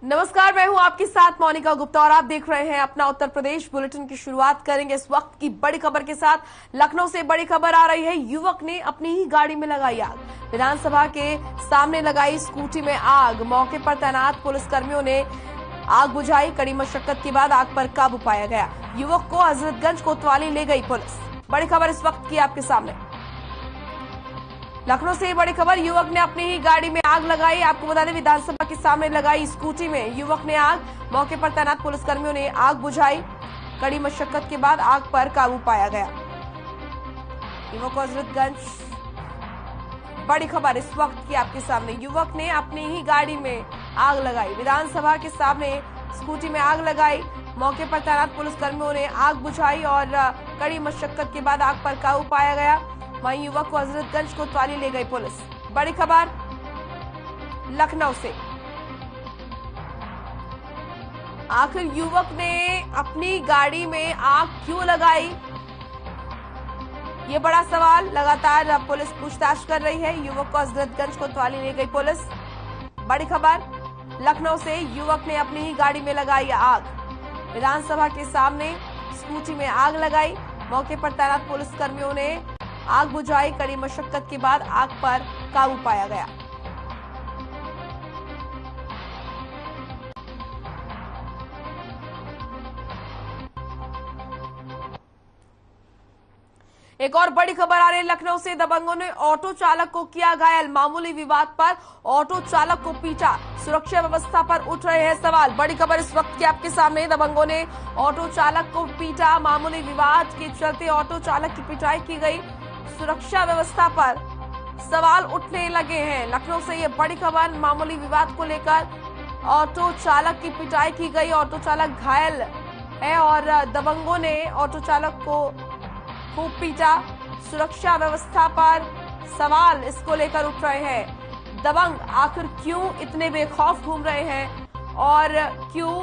नमस्कार, मैं हूं आपके साथ मोनिका गुप्ता और आप देख रहे हैं अपना उत्तर प्रदेश बुलेटिन की शुरुआत करेंगे इस वक्त की बड़ी खबर के साथ। लखनऊ से बड़ी खबर आ रही है। युवक ने अपनी ही गाड़ी में लगाई आग। विधानसभा के सामने लगाई स्कूटी में आग। मौके पर तैनात पुलिसकर्मियों ने आग बुझाई। कड़ी मशक्कत के बाद आग पर काबू पाया गया। युवक को हजरतगंज कोतवाली ले गई पुलिस। बड़ी खबर इस वक्त की आपके सामने। लखनऊ से बड़ी खबर, युवक ने अपनी ही गाड़ी में आग लगाई। आपको बता दें, विधानसभा के सामने लगाई स्कूटी में युवक ने आग। मौके पर तैनात पुलिसकर्मियों ने आग बुझाई। कड़ी मशक्कत के बाद आग पर काबू पाया गया। युवक को हजरतगंज। बड़ी खबर इस वक्त की आपके सामने, युवक ने अपनी ही गाड़ी में आग लगाई। विधानसभा के सामने स्कूटी में आग लगाई। मौके पर तैनात पुलिसकर्मियों ने आग बुझाई और कड़ी मशक्कत के बाद आग पर काबू पाया गया। वहीं युवक को हजरतगंज कोतवाली ले गई पुलिस। बड़ी खबर लखनऊ से। आखिर युवक ने अपनी गाड़ी में आग क्यों लगाई, ये बड़ा सवाल। लगातार पुलिस पूछताछ कर रही है। युवक को हजरतगंज कोतवाली ले गई पुलिस। बड़ी खबर लखनऊ से, युवक ने अपनी ही गाड़ी में लगाई आग। विधानसभा के सामने स्कूटी में आग लगाई। मौके पर तैनात पुलिसकर्मियों ने आग बुझाई। कड़ी मशक्कत के बाद आग पर काबू पाया गया। एक और बड़ी खबर आ रही है लखनऊ से। दबंगों ने ऑटो चालक को किया घायल। मामूली विवाद पर ऑटो चालक को पीटा। सुरक्षा व्यवस्था पर उठ रहे हैं सवाल। बड़ी खबर इस वक्त की आपके सामने। दबंगों ने ऑटो चालक को पीटा। मामूली विवाद के चलते ऑटो चालक की पिटाई की गई। सुरक्षा व्यवस्था पर सवाल उठने लगे हैं। लखनऊ से ये बड़ी खबर। मामूली विवाद को लेकर ऑटो चालक की पिटाई की गई। ऑटो चालक घायल है और दबंगों ने ऑटो चालक को खूब पीटा। सुरक्षा व्यवस्था पर सवाल इसको लेकर उठ रहे हैं। दबंग आखिर क्यों इतने बेखौफ घूम रहे हैं और क्यों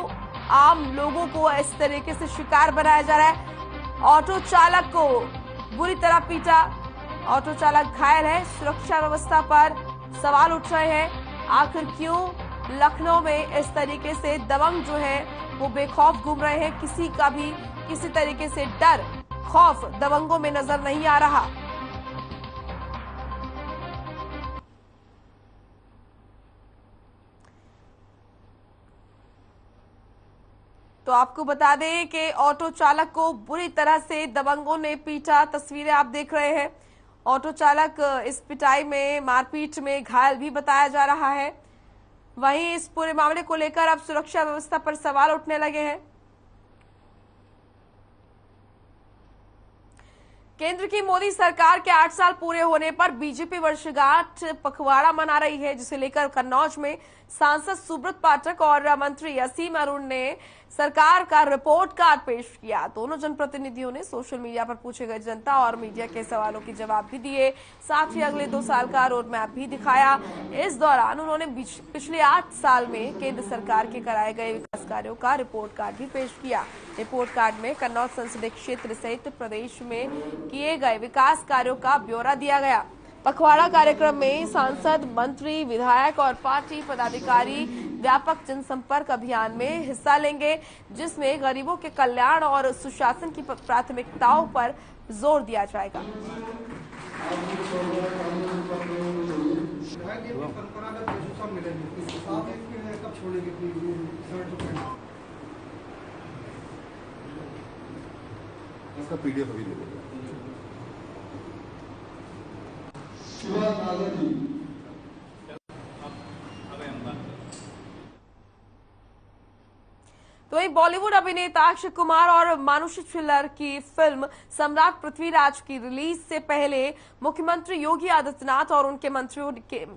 आम लोगों को इस तरीके से शिकार बनाया जा रहा है। ऑटो चालक को बुरी तरह पीटा। ऑटो चालक घायल है। सुरक्षा व्यवस्था पर सवाल उठ रहे हैं। आखिर क्यों लखनऊ में इस तरीके से दबंग जो है वो बेखौफ घूम रहे हैं। किसी का भी किसी तरीके से डर खौफ दबंगों में नजर नहीं आ रहा। तो आपको बता दें कि ऑटो चालक को बुरी तरह से दबंगों ने पीटा। तस्वीरें आप देख रहे हैं। ऑटो चालक इस पिटाई में, मारपीट में घायल भी बताया जा रहा है। वहीं इस पूरे मामले को लेकर अब सुरक्षा व्यवस्था पर सवाल उठने लगे हैं। केंद्र की मोदी सरकार के 8 साल पूरे होने पर बीजेपी वर्षगांठ पखवाड़ा मना रही है, जिसे लेकर कन्नौज में सांसद सुब्रत पाठक और मंत्री असीम अरुण ने सरकार का रिपोर्ट कार्ड पेश किया। दोनों जनप्रतिनिधियों ने सोशल मीडिया पर पूछे गए जनता और मीडिया के सवालों के जवाब भी दिए। साथ ही अगले 2 साल का रोड मैप भी दिखाया। इस दौरान उन्होंने पिछले 8 साल में केंद्र सरकार के कराए गए विकास कार्यों का रिपोर्ट कार्ड भी पेश किया। रिपोर्ट कार्ड में कन्नौज संसदीय क्षेत्र सहित प्रदेश में किए गए विकास कार्यों का ब्यौरा दिया गया। पखवाड़ा कार्यक्रम में सांसद, मंत्री, विधायक और पार्टी पदाधिकारी व्यापक जनसंपर्क अभियान में हिस्सा लेंगे, जिसमें गरीबों के कल्याण और सुशासन की प्राथमिकताओं पर जोर दिया जाएगा। इसका पीडीएफ अभी दे दो। तो वहीं बॉलीवुड अभिनेता अक्षय कुमार और मानुषी छिल्लर की फिल्म सम्राट पृथ्वीराज की रिलीज से पहले मुख्यमंत्री योगी आदित्यनाथ और उनके मंत्रियों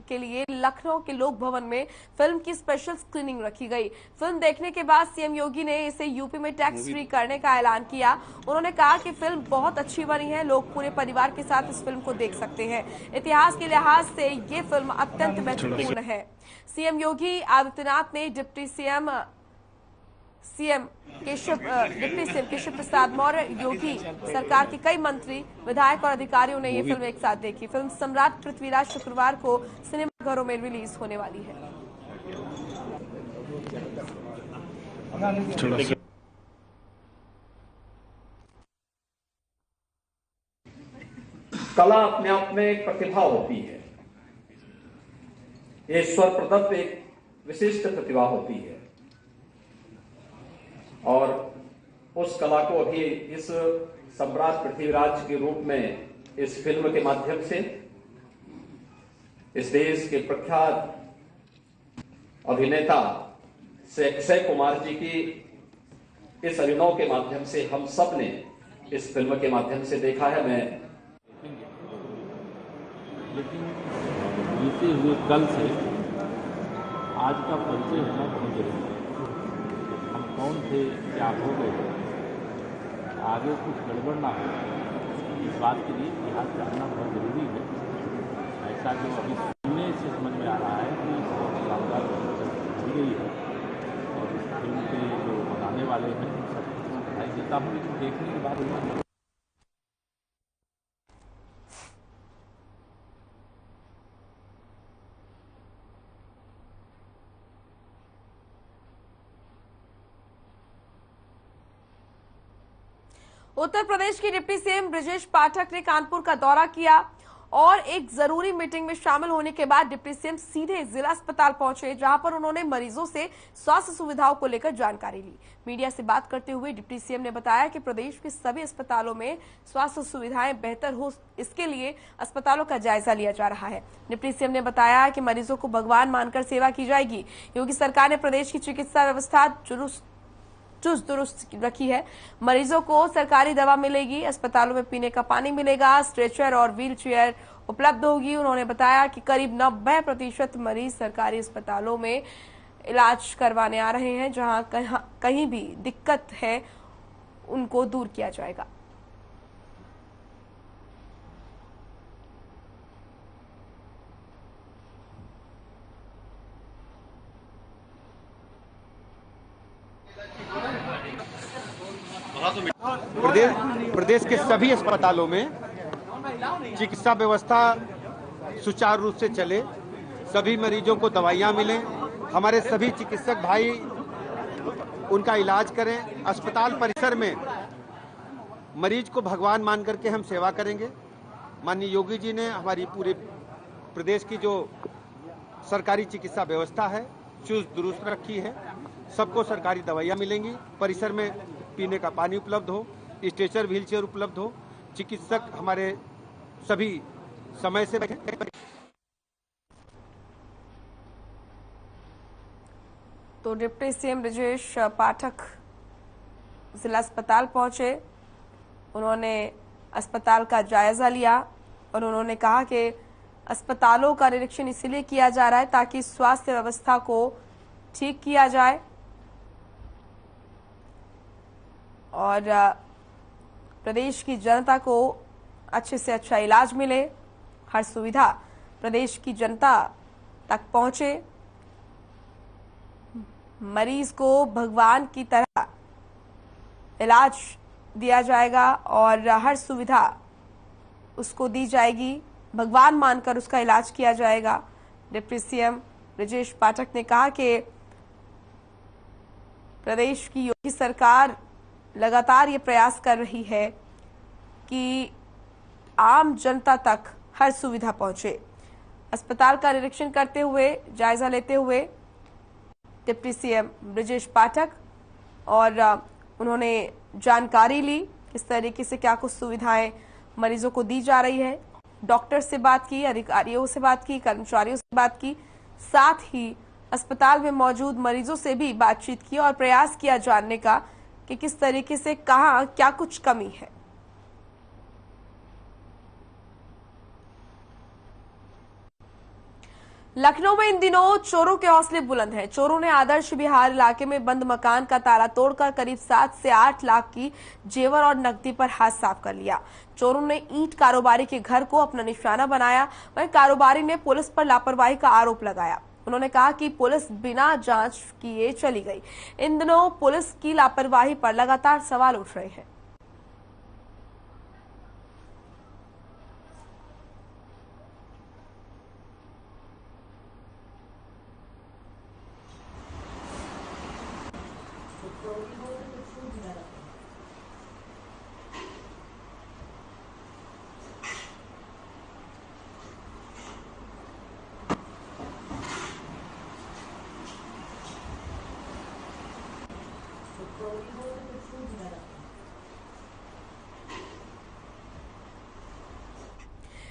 के लिए लखनऊ के लोक भवन में फिल्म की स्पेशल स्क्रीनिंग रखी गई। फिल्म देखने के बाद सीएम योगी ने इसे यूपी में टैक्स फ्री करने का ऐलान किया। उन्होंने कहा कि फिल्म बहुत अच्छी बनी है, लोग पूरे परिवार के साथ इस फिल्म को देख सकते हैं। इतिहास के लिहाज से ये फिल्म अत्यंत महत्वपूर्ण है। सीएम योगी आदित्यनाथ ने डिप्टी सीएम केशव प्रसाद मौर्य, योगी सरकार के कई मंत्री, विधायक और अधिकारियों ने ये फिल्म एक साथ देखी। फिल्म सम्राट पृथ्वीराज शुक्रवार को सिनेमाघरों में रिलीज होने वाली है। कला अपने आप में एक प्रतिभा होती है। ये ईश्वर प्रदत्त एक विशिष्ट प्रतिभा होती है और उस कला को अभी इस सम्राट पृथ्वीराज के रूप में इस फिल्म के माध्यम से इस देश के प्रख्यात अभिनेता से अक्षय कुमार जी की इस अभिनव के माध्यम से हम सब ने इस फिल्म के माध्यम से देखा है। मैं लेकिन बीते हुए कल से आज का परिचय होना बहुत जरूरी है। हम कौन थे, क्या हो गए, आगे कुछ गड़बड़ ना हो, इस बात के लिए इतिहास जानना बहुत जरूरी है। ऐसा जो अभी सुनने से समझ में आ रहा है कि बहुत शानदार दी गई है और इस फिल्म के जो बनाने वाले हैं सबको बधाई देता हूँ। लेकिन देखने के बाद उत्तर प्रदेश की डिप्टी सीएम ब्रजेश पाठक ने कानपुर का दौरा किया और एक जरूरी मीटिंग में शामिल होने के बाद डिप्टी सीएम सीधे जिला अस्पताल पहुंचे, जहां पर उन्होंने मरीजों से स्वास्थ्य सुविधाओं को लेकर जानकारी ली। मीडिया से बात करते हुए डिप्टी सीएम ने बताया कि प्रदेश के सभी अस्पतालों में स्वास्थ्य सुविधाएं बेहतर हो, इसके लिए अस्पतालों का जायजा लिया जा रहा है। डिप्टी सीएम ने बताया कि मरीजों को भगवान मानकर सेवा की जाएगी। योगी सरकार ने प्रदेश की चिकित्सा व्यवस्था चुस्त दुरुस्त रखी है। मरीजों को सरकारी दवा मिलेगी, अस्पतालों में पीने का पानी मिलेगा, स्ट्रेचर और व्हील चेयर उपलब्ध होगी। उन्होंने बताया कि करीब 90% मरीज सरकारी अस्पतालों में इलाज करवाने आ रहे हैं। जहां कहीं भी दिक्कत है उनको दूर किया जाएगा। प्रदेश के सभी अस्पतालों में चिकित्सा व्यवस्था सुचारू रूप से चले, सभी मरीजों को दवाइयां मिलें, हमारे सभी चिकित्सक भाई उनका इलाज करें। अस्पताल परिसर में मरीज को भगवान मान करके हम सेवा करेंगे। माननीय योगी जी ने हमारी पूरे प्रदेश की जो सरकारी चिकित्सा व्यवस्था है चुस्त दुरुस्त रखी है। सबको सरकारी दवाइयां मिलेंगी, परिसर में पीने का पानी उपलब्ध हो, स्ट्रेचर व्हीलचेयर उपलब्ध हो, चिकित्सक हमारे सभी समय से बैठे। तो डिप्टी सीएम ब्रजेश पाठक जिला अस्पताल पहुंचे, उन्होंने अस्पताल का जायजा लिया और उन्होंने कहा कि अस्पतालों का निरीक्षण इसलिए किया जा रहा है ताकि स्वास्थ्य व्यवस्था को ठीक किया जाए और प्रदेश की जनता को अच्छे से अच्छा इलाज मिले, हर सुविधा प्रदेश की जनता तक पहुंचे, मरीज को भगवान की तरह इलाज दिया जाएगा और हर सुविधा उसको दी जाएगी, भगवान मानकर उसका इलाज किया जाएगा। डिप्टी सीएम ब्रजेश पाठक ने कहा कि प्रदेश की योगी सरकार लगातार ये प्रयास कर रही है कि आम जनता तक हर सुविधा पहुंचे। अस्पताल का निरीक्षण करते हुए, जायजा लेते हुए डिप्टी सीएम ब्रजेश पाठक और उन्होंने जानकारी ली किस तरीके से क्या कुछ सुविधाएं मरीजों को दी जा रही है। डॉक्टर से बात की, अधिकारियों से बात की, कर्मचारियों से बात की, साथ ही अस्पताल में मौजूद मरीजों से भी बातचीत की और प्रयास किया जानने का कि किस तरीके से कहां क्या कुछ कमी है। लखनऊ में इन दिनों चोरों के हौसले बुलंद हैं। चोरों ने आदर्श विहार इलाके में बंद मकान का ताला तोड़कर करीब 7 से 8 लाख की जेवर और नकदी पर हाथ साफ कर लिया। चोरों ने ईंट कारोबारी के घर को अपना निशाना बनाया। वहीं कारोबारी ने पुलिस पर लापरवाही का आरोप लगाया। उन्होंने कहा कि पुलिस बिना जांच किए चली गई। इन दिनों पुलिस की लापरवाही पर लगातार सवाल उठ रहे हैं।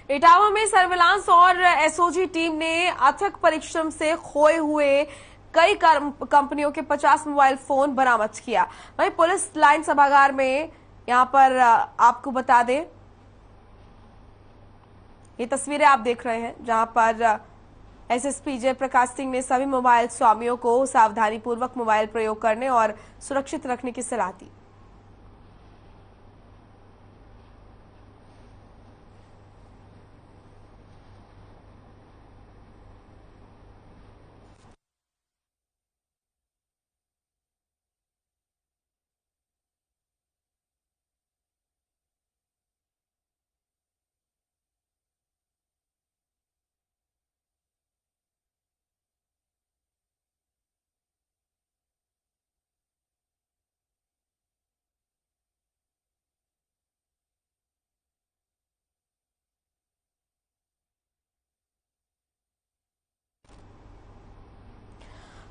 इटावा में सर्विलांस और एसओजी टीम ने अथक परिश्रम से खोए हुए कई कंपनियों के 50 मोबाइल फोन बरामद किया। वहीं पुलिस लाइन सभागार में यहां पर आपको बता दें, ये तस्वीरें आप देख रहे हैं जहां पर एसएसपी जयप्रकाश सिंह ने सभी मोबाइल स्वामियों को सावधानी पूर्वक मोबाइल प्रयोग करने और सुरक्षित रखने की सलाह दी।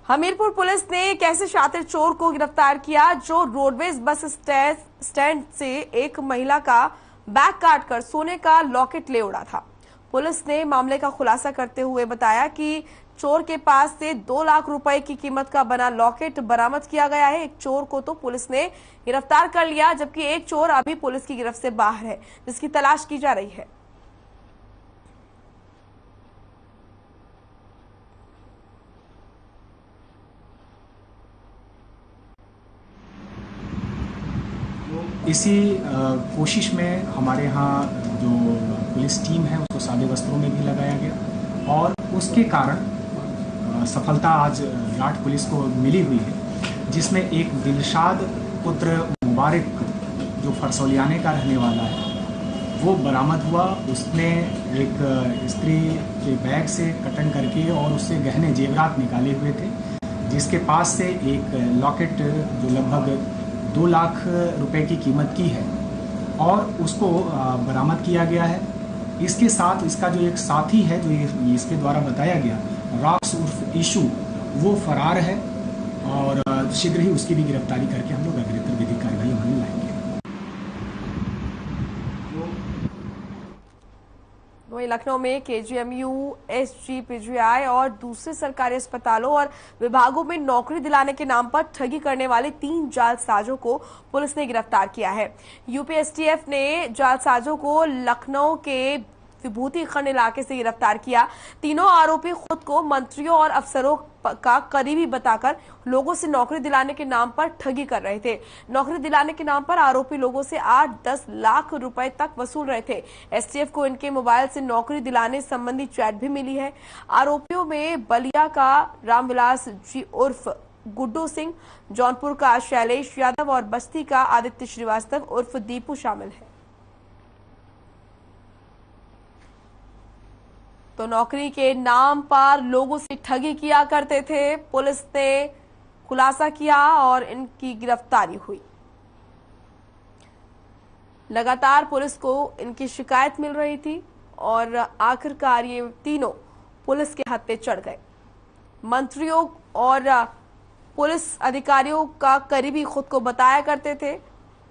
हमीरपुर पुलिस ने एक ऐसे शातिर चोर को गिरफ्तार किया जो रोडवेज बस स्टैंड से एक महिला का बैग काटकर सोने का लॉकेट ले उड़ा था। पुलिस ने मामले का खुलासा करते हुए बताया कि चोर के पास से 2 लाख रुपए की कीमत का बना लॉकेट बरामद किया गया है। एक चोर को तो पुलिस ने गिरफ्तार कर लिया, जबकि एक चोर अभी पुलिस की गिरफ्त से बाहर है, जिसकी तलाश की जा रही है। इसी कोशिश में हमारे यहाँ जो पुलिस टीम है उसको सादे वस्त्रों में भी लगाया गया और उसके कारण सफलता आज राठ पुलिस को मिली हुई है, जिसमें एक दिलशाद पुत्र मुबारक जो फरसौलियाने का रहने वाला है वो बरामद हुआ। उसने एक स्त्री के बैग से कटन करके और उससे गहने जेवरात निकाले हुए थे, जिसके पास से एक लॉकेट जो लगभग 2 लाख रुपए की कीमत की है और उसको बरामद किया गया है। इसके साथ इसका जो एक साथी है जो इसके द्वारा बताया गया रॉक्स उर्फ इशू, वो फरार है और शीघ्र ही उसकी भी गिरफ्तारी करके हम लोग अग्रेतर विधिक कार्रवाई अमल लाएंगे। वहीं लखनऊ में केजीएमयू, एसजीपीजीआई और दूसरे सरकारी अस्पतालों और विभागों में नौकरी दिलाने के नाम पर ठगी करने वाले 3 जालसाजों को पुलिस ने गिरफ्तार किया है। यूपी एसटीएफ ने जालसाजों को लखनऊ के विभूति खंड इलाके से गिरफ्तार किया। तीनों आरोपी खुद को मंत्रियों और अफसरों का करीबी बताकर लोगों से नौकरी दिलाने के नाम पर ठगी कर रहे थे। नौकरी दिलाने के नाम पर आरोपी लोगों से 8-10 लाख रुपए तक वसूल रहे थे। एसटीएफ को इनके मोबाइल से नौकरी दिलाने संबंधी चैट भी मिली है। आरोपियों में बलिया का रामविलास जी उर्फ गुड्डू सिंह, जौनपुर का शैलेश यादव और बस्ती का आदित्य श्रीवास्तव उर्फ दीपू शामिल है। तो नौकरी के नाम पर लोगों से ठगी किया करते थे। पुलिस ने खुलासा किया और इनकी गिरफ्तारी हुई। लगातार पुलिस को इनकी शिकायत मिल रही थी और आखिरकार ये तीनों पुलिस के हत्थे चढ़ गए। मंत्रियों और पुलिस अधिकारियों का करीबी खुद को बताया करते थे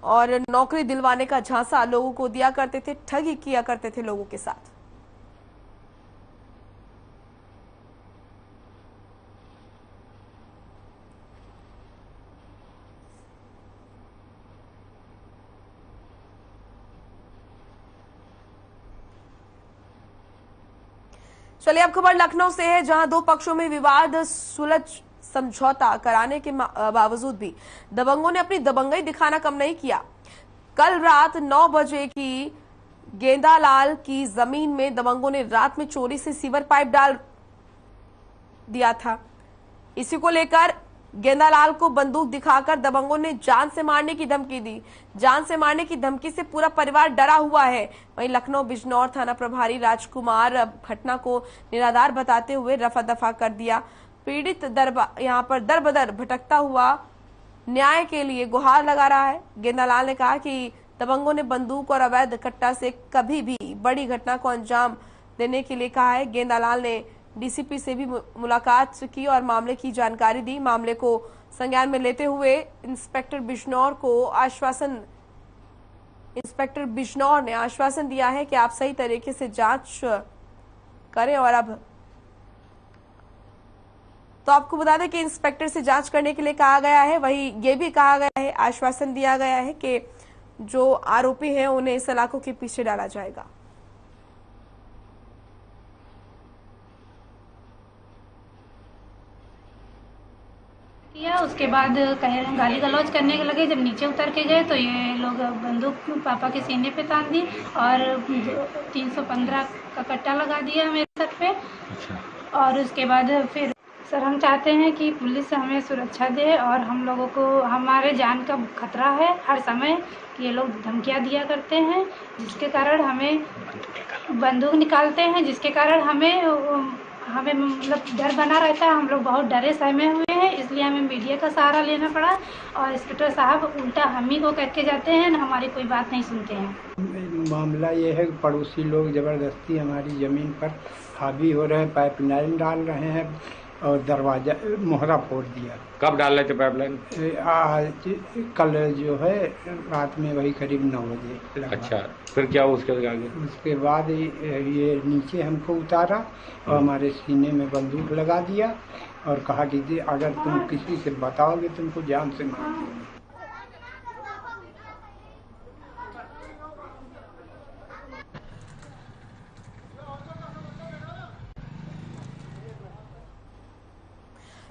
और नौकरी दिलवाने का झांसा लोगों को दिया करते थे, ठगी किया करते थे लोगों के साथ। चलिए अब खबर लखनऊ से है, जहां 2 पक्षों में विवाद सुलझ समझौता कराने के बावजूद भी दबंगों ने अपनी दबंगई दिखाना कम नहीं किया। कल रात 9 बजे की गेंदालाल की जमीन में दबंगों ने रात में चोरी से सीवर पाइप डाल दिया था। इसी को लेकर गेंदालाल को बंदूक दिखाकर दबंगों ने जान से मारने की धमकी दी। जान से मारने की धमकी से पूरा परिवार डरा हुआ है। वहीं लखनऊ बिजनौर थाना प्रभारी राजकुमार घटना को निराधार बताते हुए रफा दफा कर दिया। पीड़ित यहां पर दर बदर भटकता हुआ न्याय के लिए गुहार लगा रहा है। गेंदालाल ने कहा कि दबंगों ने बंदूक और अवैध कट्टा से कभी भी बड़ी घटना को अंजाम देने के लिए कहा है। गेंदालाल ने डीसीपी से भी मुलाकात की और मामले की जानकारी दी। मामले को संज्ञान में लेते हुए इंस्पेक्टर बिजनौर को आश्वासन इंस्पेक्टर बिजनौर ने आश्वासन दिया है कि आप सही तरीके से जांच करें। और अब तो आपको बता दें कि इंस्पेक्टर से जांच करने के लिए कहा गया है, वहीं ये भी कहा गया है, आश्वासन दिया गया है कि जो आरोपी हैं उन्हें सलाखों के पीछे डाला जाएगा। किया उसके बाद कहे गाली गलौज करने के लगे। जब नीचे उतर के गए तो ये लोग बंदूक पापा के सीने पे तान दी और 315 का कट्टा लगा दिया मेरे सर पे। और उसके बाद फिर सर हम चाहते हैं कि पुलिस हमें सुरक्षा दे और हम लोगों को हमारे जान का खतरा है हर समय कि ये लोग धमकियां दिया करते हैं, जिसके कारण हमें बंदूक निकालते हैं, जिसके कारण हमें मतलब डर बना रहता है। हम लोग बहुत डरे सहमे हुए हैं, इसलिए हमें मीडिया का सहारा लेना पड़ा। और इंस्पेक्टर साहब उल्टा हम ही को कह के जाते हैं, हमारी कोई बात नहीं सुनते हैं। मामला ये है कि पड़ोसी लोग ज़बरदस्ती हमारी ज़मीन पर हावी हो रहे हैं, पाइपलाइन डाल रहे हैं और दरवाजा मोहरा फोड़ दिया। कब डाल रहे थे पाइपलाइन? आज कल जो है रात में वही करीब 9 बजे लगा। अच्छा, फिर क्या हुआ उसके आगे? उसके बाद ये नीचे हमको उतारा और हमारे सीने में बंदूक लगा दिया और कहा कि अगर तुम किसी से बताओगे तुमको जान से मार दूंगा।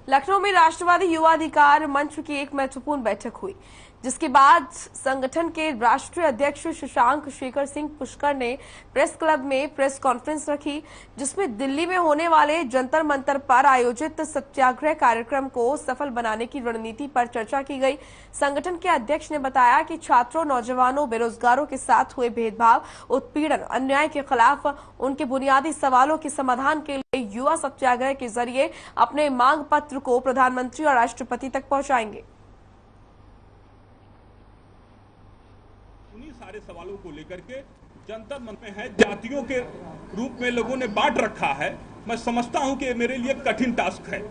लखनऊ में राष्ट्रवादी युवा अधिकार मंच की एक महत्वपूर्ण बैठक हुई, जिसके बाद संगठन के राष्ट्रीय अध्यक्ष शशांक शेखर सिंह पुष्कर ने प्रेस क्लब में प्रेस कॉन्फ्रेंस रखी, जिसमें दिल्ली में होने वाले जंतर मंतर पर आयोजित सत्याग्रह कार्यक्रम को सफल बनाने की रणनीति पर चर्चा की गई। संगठन के अध्यक्ष ने बताया कि छात्रों, नौजवानों, बेरोजगारों के साथ हुए भेदभाव, उत्पीड़न, अन्याय के खिलाफ उनके बुनियादी सवालों के समाधान के लिए युवा सत्याग्रह के जरिए अपने मांग पत्र को प्रधानमंत्री और राष्ट्रपति तक पहुंचाएंगे। सारे सवालों को लेकर के जंतर मंतर में है, जातियों के रूप में लोगों ने बांट रखा है। मैं समझता हूं कि ये मेरे लिए कठिन टास्क है,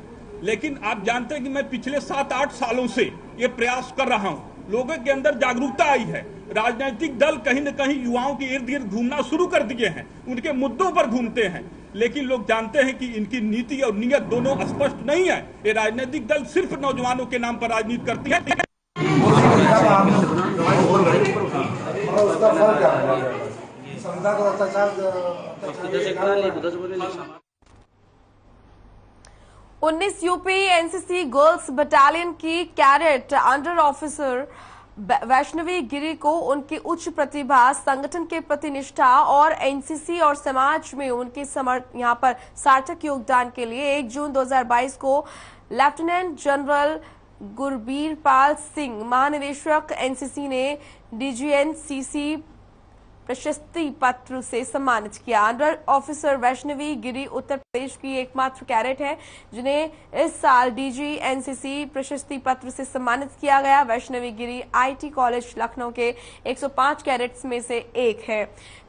लेकिन आप जानते हैं कि मैं पिछले 7-8 सालों से ये प्रयास कर रहा हूं। लोगों के अंदर जागरूकता आई है। राजनीतिक दल कहीं न कहीं युवाओं के इर्द गिर्द घूमना शुरू कर दिए हैं, उनके मुद्दों पर घूमते हैं, लेकिन लोग जानते हैं कि इनकी नीति और नियत दोनों स्पष्ट नहीं है। ये राजनीतिक दल सिर्फ नौजवानों के नाम पर राजनीति करती है। उसका फल क्या है? संविधान को अत्याचार 19 यूपी एनसीसी गर्ल्स बटालियन की कैडेट अंडर ऑफिसर वैष्णवी गिरी को उनकी उच्च प्रतिभा, संगठन के प्रति निष्ठा और एनसीसी और समाज में उनके यहां पर सार्थक योगदान के लिए 1 जून 2022 को लेफ्टिनेंट जनरल गुरबीर पाल सिंह, महानिदेशक एनसीसी ने डीजीएनसीसी प्रशस्ति पत्र से सम्मानित किया। अंडर ऑफिसर वैष्णवी गिरी उत्तर प्रदेश की एकमात्र कैडेट है जिन्हें इस साल डीजीएनसीसी प्रशस्ति पत्र से सम्मानित किया गया। वैष्णवी गिरी आईटी कॉलेज लखनऊ के 105 कैडेट्स में से एक है।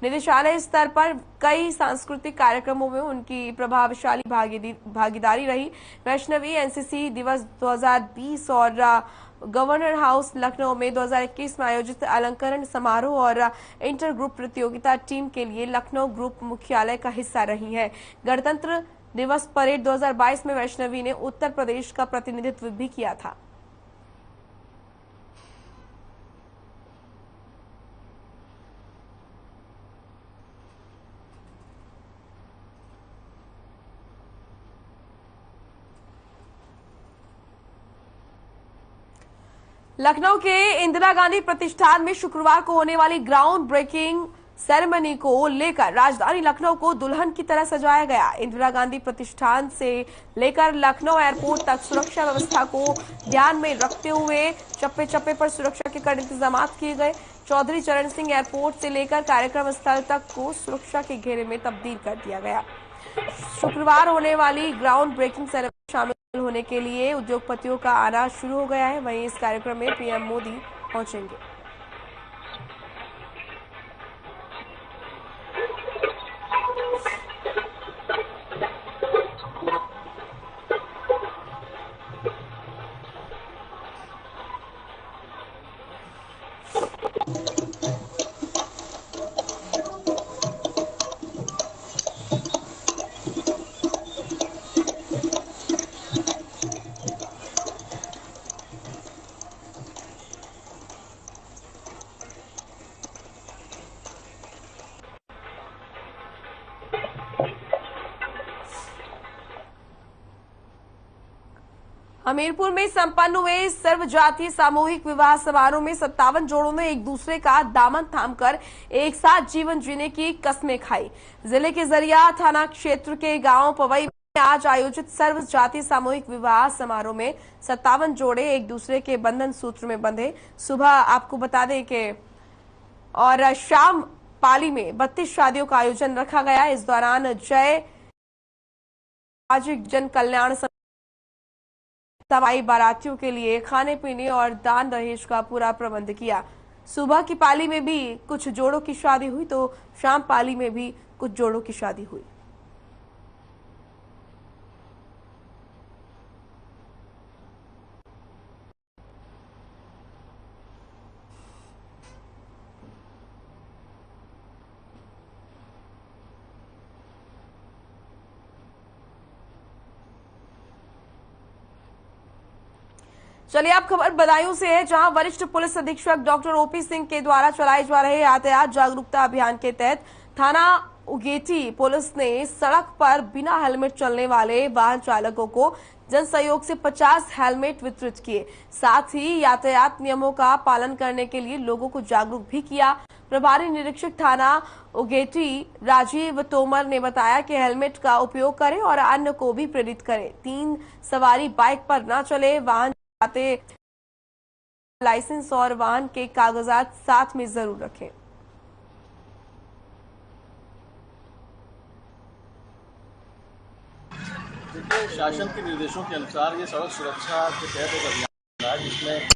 निदेशालय स्तर पर कई सांस्कृतिक कार्यक्रमों में उनकी प्रभावशाली भागीदारी रही। वैष्णवी एनसीसी दिवस 2020 और गवर्नर हाउस लखनऊ में 2021 में आयोजित अलंकरण समारोह और इंटर ग्रुप प्रतियोगिता टीम के लिए लखनऊ ग्रुप मुख्यालय का हिस्सा रही है। गणतंत्र दिवस परेड 2022 में वैष्णवी ने उत्तर प्रदेश का प्रतिनिधित्व भी किया था। लखनऊ के इंदिरा गांधी प्रतिष्ठान में शुक्रवार को होने वाली ग्राउंड ब्रेकिंग सेरेमनी को लेकर राजधानी लखनऊ को दुल्हन की तरह सजाया गया। इंदिरा गांधी प्रतिष्ठान से लेकर लखनऊ एयरपोर्ट तक सुरक्षा व्यवस्था को ध्यान में रखते हुए चप्पे चप्पे पर सुरक्षा के कड़े इंतजाम किए गए। चौधरी चरण सिंह एयरपोर्ट से लेकर कार्यक्रम स्थल तक को सुरक्षा के घेरे में तब्दील कर दिया गया। शुक्रवार होने वाली ग्राउंड ब्रेकिंग सेरेमनी शामिल होने के लिए उद्योगपतियों का आना शुरू हो गया है। वहीं इस कार्यक्रम में पीएम मोदी पहुंचेंगे। हमीरपुर में संपन्न हुए सर्व जातीय सामूहिक विवाह समारोह में 57 जोड़ों ने एक दूसरे का दामन थामकर एक साथ जीवन जीने की कस्में खाई। जिले के जरिया थाना क्षेत्र के गांव पवई में आज आयोजित सर्व जातीय सामूहिक विवाह समारोह में 57 जोड़े एक दूसरे के बंधन सूत्र में बंधे। सुबह आपको बता दें कि और शाम पाली में 32 शादियों का आयोजन रखा गया। इस दौरान जय सामाजिक जन कल्याण सवाई बारातियों के लिए खाने पीने और दान दहेज का पूरा प्रबंध किया। सुबह की पाली में भी कुछ जोड़ों की शादी हुई तो शाम पाली में भी कुछ जोड़ों की शादी हुई। चलिए अब खबर बदायूं से है, जहां वरिष्ठ पुलिस अधीक्षक डॉक्टर ओपी सिंह के द्वारा चलाए जा रहे यातायात जागरूकता अभियान के तहत थाना उगेटी पुलिस ने सड़क पर बिना हेलमेट चलने वाले वाहन चालकों को जन सहयोग से 50 हेलमेट वितरित किए। साथ ही यातायात नियमों का पालन करने के लिए लोगों को जागरूक भी किया। प्रभारी निरीक्षक थाना उगेटी राजीव तोमर ने बताया कि हेलमेट का उपयोग करें और अन्य को भी प्रेरित करें। 3 सवारी बाइक पर न चले, वाहन लाइसेंस और वाहन के कागजात साथ में जरूर रखें। देखिए, शासन के निर्देशों के अनुसार ये सड़क सुरक्षा के तहत एक अभियान है जिसमें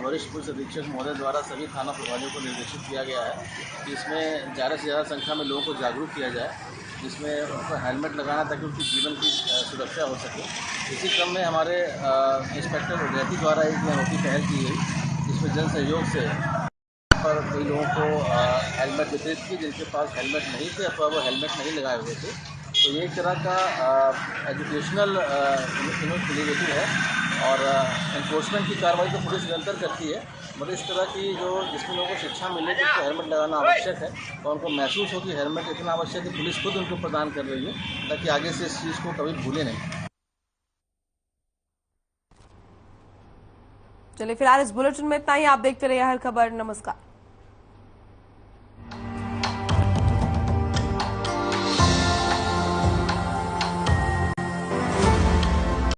वरिष्ठ पुलिस अधीक्षक महोदय द्वारा सभी थाना प्रभारियों को निर्देशित किया गया है कि इसमें ज़्यादा से ज़्यादा संख्या में लोगों को जागरूक किया जाए, जिसमें उनको हेलमेट लगाना ताकि उनकी जीवन की सुरक्षा हो सके। इसी क्रम में हमारे इंस्पेक्टर उदयती द्वारा एक अनोखी पहल की गई, जिसमें जन सहयोग से पर कई लोगों को हेलमेट वितरित की जिनके पास हेलमेट नहीं थे अथवा वो हेलमेट नहीं लगाए हुए थे। तो ये एक तरह का एजुकेशनल इनिशिएटिव है और एनफोर्समेंट की कार्रवाई तो पुलिस निरंतर करती है, मगर इस तरह की जिसमें लोगों को शिक्षा मिले कि उनको हेलमेट लगाना आवश्यक है और उनको महसूस हो कि हेलमेट इतना आवश्यक है कि पुलिस खुद उनको प्रदान कर रही है ताकि आगे से इस चीज़ को कभी भूलें नहीं। चलिए फिलहाल इस बुलेटिन में इतना ही। आप देखते रहिए हर खबर। नमस्कार।